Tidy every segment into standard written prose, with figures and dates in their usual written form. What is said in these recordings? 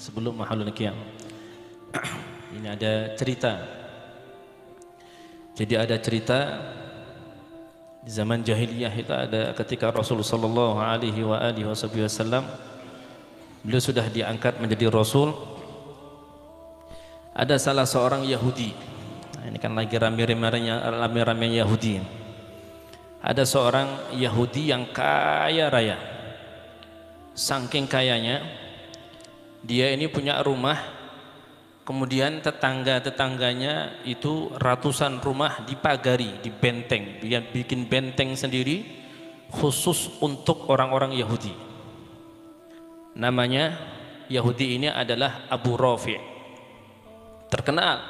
sebelum Mahalul Qiyam. Ini ada cerita. Jadi ada cerita di zaman jahiliyah itu, ada ketika Rasulullah sallallahu alaihi wasallam beliau sudah diangkat menjadi rasul. Ada salah seorang Yahudi. Nah, ini kan lagi rame-ramenya Yahudi. Ada seorang Yahudi yang kaya raya. Saking kayanya, dia ini punya rumah, kemudian tetangga-tetangganya itu ratusan rumah dipagari, dibenteng. Dia bikin benteng sendiri khusus untuk orang-orang Yahudi. Namanya Yahudi ini adalah Abu Rafi'. Terkenal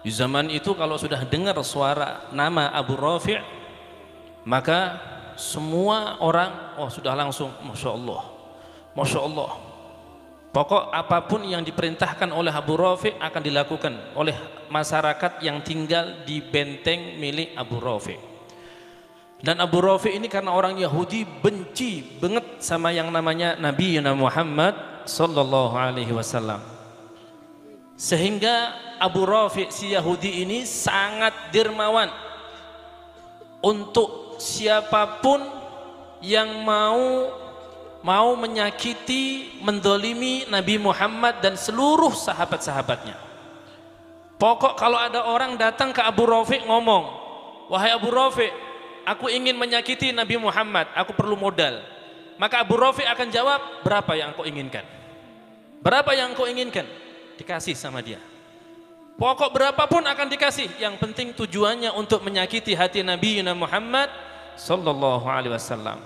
di zaman itu, kalau sudah dengar suara nama Abu Rafi', maka semua orang sudah langsung Masya Allah, Masya Allah. Pokok apapun yang diperintahkan oleh Abu Rafi' akan dilakukan oleh masyarakat yang tinggal di benteng milik Abu Rafi'. Dan Abu Rafi' ini karena orang Yahudi benci banget sama yang namanya Nabi Muhammad sallallahu alaihi wasallam. Sehingga Abu Rafi' si Yahudi ini sangat dermawan untuk siapapun yang mau menyakiti, mendolimi Nabi Muhammad dan seluruh sahabat-sahabatnya. Pokok kalau ada orang datang ke Abu Rafi' ngomong, wahai Abu Rafi', aku ingin menyakiti Nabi Muhammad, aku perlu modal. Maka Abu Rafi' akan jawab, berapa yang kau inginkan? Berapa yang kau inginkan? Dikasih sama dia. Pokok berapapun akan dikasih, yang penting tujuannya untuk menyakiti hati Nabi Muhammad sallallahu alaihi wasallam.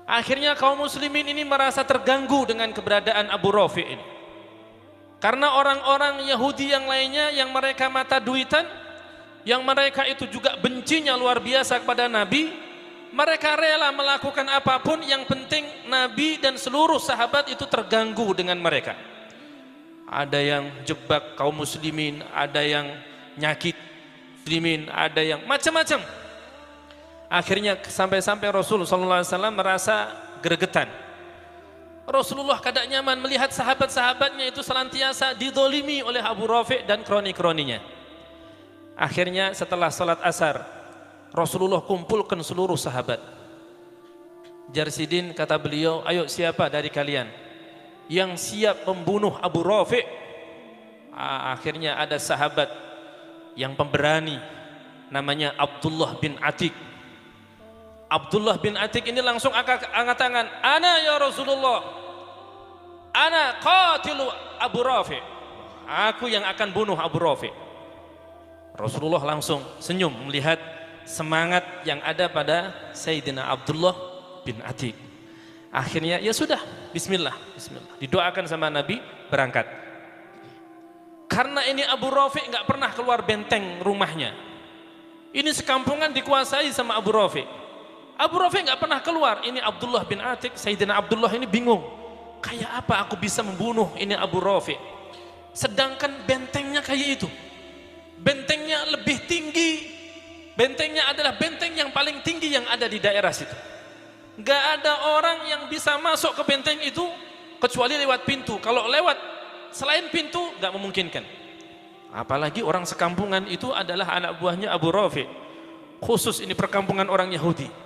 Akhirnya kaum muslimin ini merasa terganggu dengan keberadaan Abu Rafi' ini. Karena orang-orang Yahudi yang lainnya yang mereka mata duitan, yang mereka itu juga bencinya luar biasa kepada Nabi, mereka rela melakukan apapun yang penting Nabi dan seluruh sahabat itu terganggu dengan mereka. Ada yang jebak kaum muslimin, ada yang nyakit muslimin, ada yang macam-macam. Akhirnya sampai-sampai Rasulullah SAW merasa gregetan. Rasulullah kada nyaman melihat sahabat-sahabatnya itu senantiasa didolimi oleh Abu Rafi' dan kroni-kroninya. Akhirnya setelah salat asar, Rasulullah kumpulkan seluruh sahabat. Jarsidin kata beliau, ayo siapa dari kalian yang siap membunuh Abu Rafi'? Akhirnya ada sahabat yang pemberani, namanya Abdullah bin Atik. Abdullah bin Atik ini langsung angkat tangan, ana ya Rasulullah, ana qatilu Abu Rafi', aku yang akan bunuh Abu Rafi'. Rasulullah langsung senyum melihat semangat yang ada pada Sayyidina Abdullah bin Atik. Akhirnya ya sudah, bismillah, bismillah, didoakan sama Nabi, berangkat. Karena ini Abu Rafi' nggak pernah keluar benteng rumahnya. Ini sekampungan dikuasai sama Abu Rafi'. Abu Rafi' nggak pernah keluar. Ini Abdullah bin Atik, Sayyidina Abdullah ini bingung, kayak apa aku bisa membunuh ini Abu Rafi'? Sedangkan bentengnya kayak itu, bentengnya lebih tinggi, bentengnya adalah benteng yang paling tinggi yang ada di daerah situ. Nggak ada orang yang bisa masuk ke benteng itu kecuali lewat pintu. Kalau lewat selain pintu nggak memungkinkan. Apalagi orang sekampungan itu adalah anak buahnya Abu Rafi', khusus ini perkampungan orang Yahudi.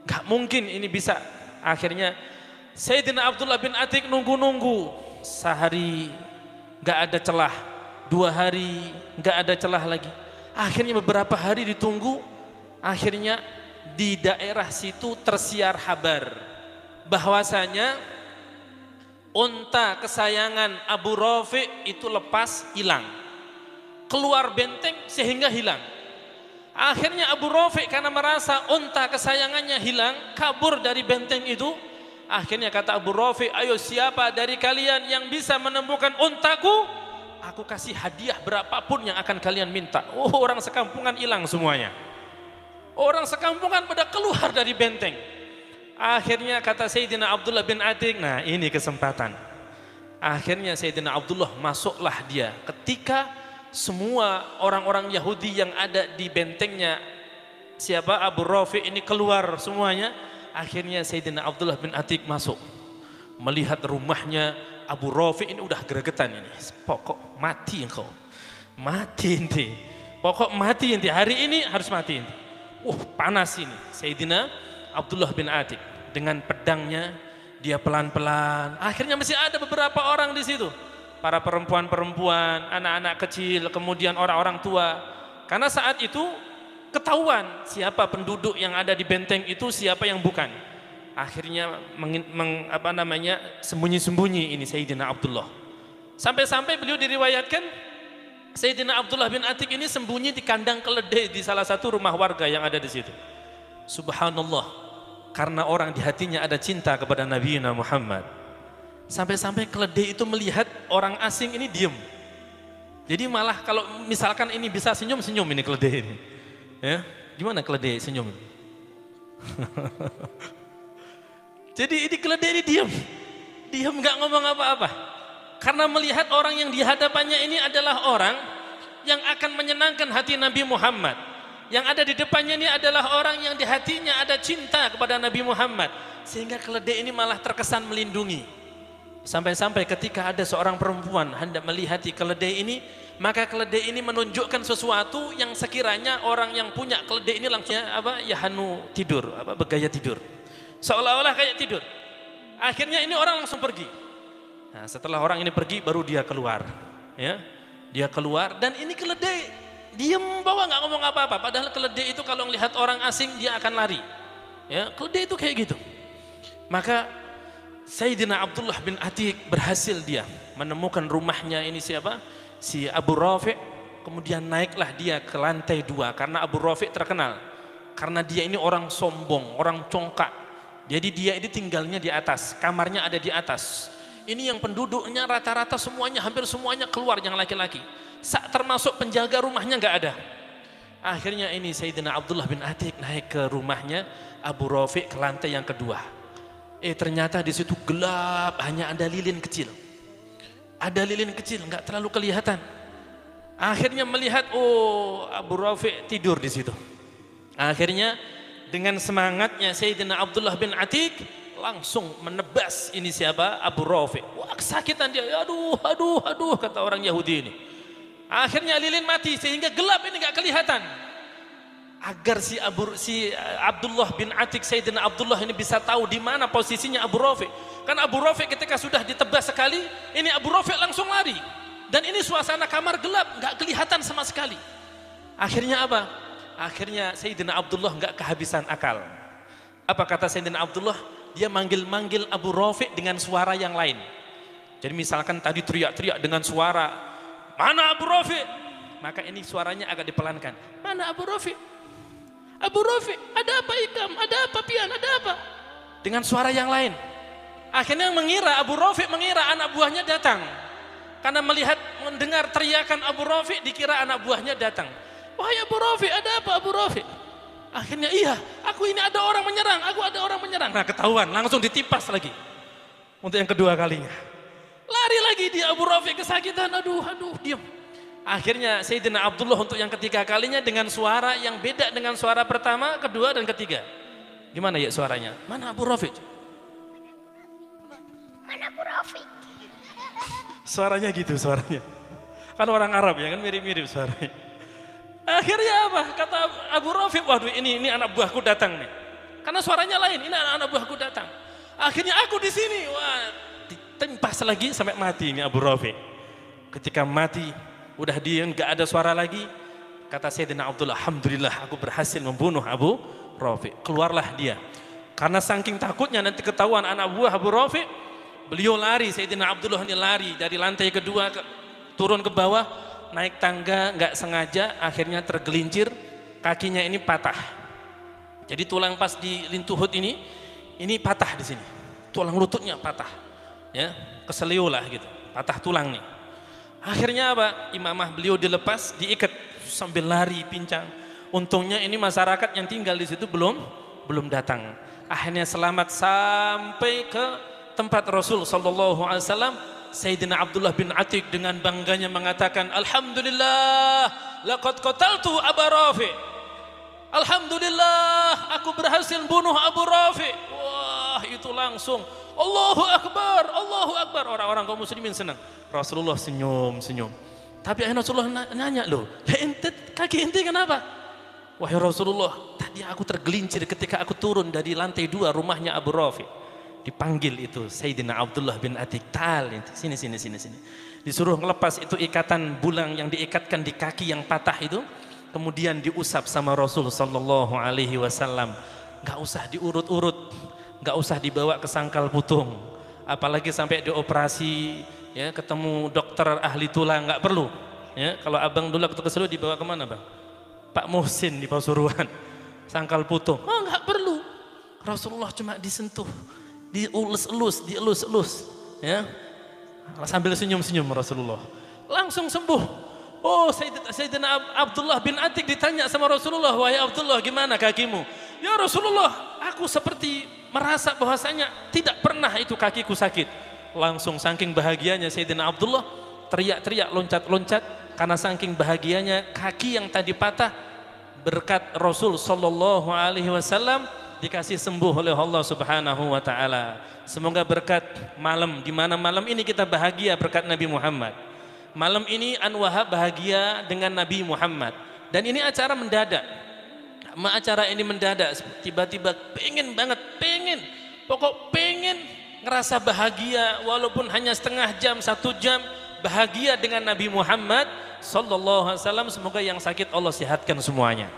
Gak mungkin ini bisa. Akhirnya Sayyidina Abdullah bin Atik nunggu-nunggu, sehari gak ada celah, 2 hari gak ada celah lagi. Akhirnya beberapa hari ditunggu. Akhirnya di daerah situ tersiar kabar bahwasanya unta kesayangan Abu Rafi' itu lepas, hilang, keluar benteng sehingga hilang. Akhirnya Abu Rafi' karena merasa unta kesayangannya hilang, kabur dari benteng itu. Akhirnya kata Abu Rafi', ayo siapa dari kalian yang bisa menemukan untaku, aku kasih hadiah berapapun yang akan kalian minta. Orang sekampungan hilang semuanya. Orang sekampungan pada keluar dari benteng. Akhirnya kata Sayyidina Abdullah bin Atik, nah ini kesempatan. Akhirnya Sayyidina Abdullah masuklah dia. Ketika semua orang-orang Yahudi yang ada di bentengnya siapa Abu Rafi' ini keluar semuanya, akhirnya Sayyidina Abdullah bin Atik masuk, melihat rumahnya Abu Rafi ini udah gregetan ini. Pokok mati engkau. Mati inti. Pokok mati inti. Hari ini harus mati inti. Panas ini. Sayyidina Abdullah bin Atik dengan pedangnya dia pelan-pelan. Akhirnya masih ada beberapa orang di situ. Para perempuan-perempuan, anak-anak kecil, kemudian orang-orang tua. Karena saat itu ketahuan siapa penduduk yang ada di benteng itu, siapa yang bukan. Akhirnya sembunyi-sembunyi ini Sayyidina Abdullah. Sampai-sampai beliau diriwayatkan Sayyidina Abdullah bin Atik ini sembunyi di kandang keledai di salah satu rumah warga yang ada di situ. Subhanallah, karena orang di hatinya ada cinta kepada Nabi Muhammad. Sampai-sampai keledai itu melihat orang asing ini diem. Jadi malah kalau misalkan ini bisa senyum-senyum ini keledai ini. Ya, gimana keledai senyum? Jadi ini keledai ini diem. Diem nggak ngomong apa-apa. Karena melihat orang yang di hadapannya ini adalah orang yang akan menyenangkan hati Nabi Muhammad. Yang ada di depannya ini adalah orang yang di hatinya ada cinta kepada Nabi Muhammad. Sehingga keledai ini malah terkesan melindungi. Sampai-sampai ketika ada seorang perempuan hendak melihat keledai ini, maka keledai ini menunjukkan sesuatu yang sekiranya orang yang punya keledai ini langsung tidur, bergaya tidur. Seolah-olah kayak tidur. Akhirnya ini orang langsung pergi. Nah, setelah orang ini pergi baru dia keluar. Ya. Dia keluar dan ini keledai diem bawa nggak ngomong apa-apa. Padahal keledai itu kalau melihat orang asing dia akan lari. Ya, keledai itu kayak gitu. Maka Sayyidina Abdullah bin Atik berhasil dia menemukan rumahnya ini siapa? Si Abu Rafi. Kemudian naiklah dia ke lantai 2 karena Abu Rafi terkenal. Karena dia ini orang sombong, orang congkak. Jadi dia ini tinggalnya di atas, kamarnya ada di atas. Ini yang penduduknya rata-rata semuanya, hampir semuanya keluar yang laki-laki. Termasuk penjaga rumahnya nggak ada. Akhirnya ini Sayyidina Abdullah bin Atik naik ke rumahnya Abu Rafi ke lantai yang kedua. Ternyata di situ gelap, hanya ada lilin kecil. Ada lilin kecil, nggak terlalu kelihatan. Akhirnya melihat, Abu Rafi tidur di situ. Akhirnya dengan semangatnya Sayyidina Abdullah bin Atik langsung menebas ini siapa? Abu Rafi. Wah, kesakitan dia. Aduh, kata orang Yahudi ini. Akhirnya lilin mati sehingga gelap ini nggak kelihatan. Agar si Abdullah bin Atik, Sayyidina Abdullah ini bisa tahu di mana posisinya Abu Rafi. Karena Abu Rafi ketika sudah ditebas sekali, ini Abu Rafi langsung lari. Dan ini suasana kamar gelap, nggak kelihatan sama sekali. Akhirnya apa? Akhirnya Sayyidina Abdullah nggak kehabisan akal. Apa kata Sayyidina Abdullah? Dia manggil-manggil Abu Rafi dengan suara yang lain. Jadi misalkan tadi teriak-teriak dengan suara, mana Abu Rafi? Maka ini suaranya agak dipelankan. Mana Abu Rafi? Abu Rafi, ada apa Ikam? Ada apa Pian? Ada apa? Dengan suara yang lain. Akhirnya Abu Rafi mengira anak buahnya datang. Karena mendengar teriakan Abu Rafi, dikira anak buahnya datang. Wahai Abu Rafi, ada apa Abu Rafi? Akhirnya iya, aku ini ada orang menyerang. Nah ketahuan, langsung ditipas lagi. Untuk yang kedua kalinya. Lari lagi dia Abu Rafi kesakitan, aduh, diam. Akhirnya Sayyidina Abdullah untuk yang ketiga kalinya dengan suara yang beda dengan suara pertama, kedua dan ketiga. Gimana ya suaranya? Mana Abu Rafiq? Mana Abu Rafiq? Suaranya gitu suaranya. Kan orang Arab ya kan mirip-mirip suaranya. Akhirnya apa? Kata Abu Rafiq, waduh ini anak buahku datang nih. Karena suaranya lain, ini anak buahku datang. Akhirnya aku di sini, wah ditempas lagi sampai mati ini Abu Rafiq. Ketika mati udah diem, gak ada suara lagi. Kata Sayyidina Abdullah, alhamdulillah aku berhasil membunuh Abu Rafi. Keluarlah dia. Karena saking takutnya nanti ketahuan anak buah Abu Rafi, beliau lari. Sayyidina Abdullah ini lari dari lantai kedua turun ke bawah, naik tangga gak sengaja, akhirnya tergelincir, kakinya ini patah. Jadi tulang pas di lintuhut ini patah di sini. Tulang lututnya patah. Ya, keselio lah gitu. Patah tulang nih. Akhirnya apa? Imamah beliau dilepas, diikat sambil lari pincang. Untungnya ini masyarakat yang tinggal di situ belum datang. Akhirnya selamat sampai ke tempat Rasul sallallahu alaihi wasallam. Sayyidina Abdullah bin Atik dengan bangganya mengatakan, alhamdulillah laqad qataltu Abu Rafi. Alhamdulillah aku berhasil bunuh Abu Rafi. Wah, setelah itu langsung Allahu Akbar, Allahu Akbar. Orang-orang kaum muslimin senang. Rasulullah senyum-senyum. Tapi Rasulullah nanya, loh, kaki ente kenapa? Wahai Rasulullah, tadi aku tergelincir ketika aku turun dari lantai 2 rumahnya Abu Rafi. Dipanggil itu Sayyidina Abdullah bin Atik. Sini. Disuruh ngelepas itu ikatan bulang yang diikatkan di kaki yang patah itu. Kemudian diusap sama Rasul sallallahu alaihi wasallam. Enggak usah diurut-urut, enggak usah dibawa ke sangkal putung. Apalagi sampai dioperasi, ya, ketemu dokter ahli tulang, enggak perlu. Ya, kalau abang dulu waktu keseluruh dibawa kemana, Bang? Pak Muhsin di Pasuruan. Sangkal putung. Oh, enggak perlu. Rasulullah cuma disentuh, dielus-elus, ya. Sambil senyum-senyum Rasulullah. Langsung sembuh. Oh, Sayyidina Abdullah bin Atik ditanya sama Rasulullah, wahai Abdullah, gimana kakimu? Ya Rasulullah, aku seperti merasa bahwasanya tidak pernah itu kakiku sakit. Langsung saking bahagianya Sayyidina Abdullah teriak-teriak, loncat-loncat karena saking bahagianya kaki yang tadi patah berkat Rasul sallallahu alaihi wasallam dikasih sembuh oleh Allah Subhanahu wa taala. Semoga berkat malam, di mana malam ini kita bahagia berkat Nabi Muhammad. Malam ini An-Wahhab bahagia dengan Nabi Muhammad. Dan ini acara mendadak. Acara ini mendadak, tiba-tiba pengen pokok pengen ngerasa bahagia walaupun hanya setengah jam, 1 jam bahagia dengan Nabi Muhammad sallallahu alaihi wasallam. Semoga yang sakit Allah sehatkan semuanya.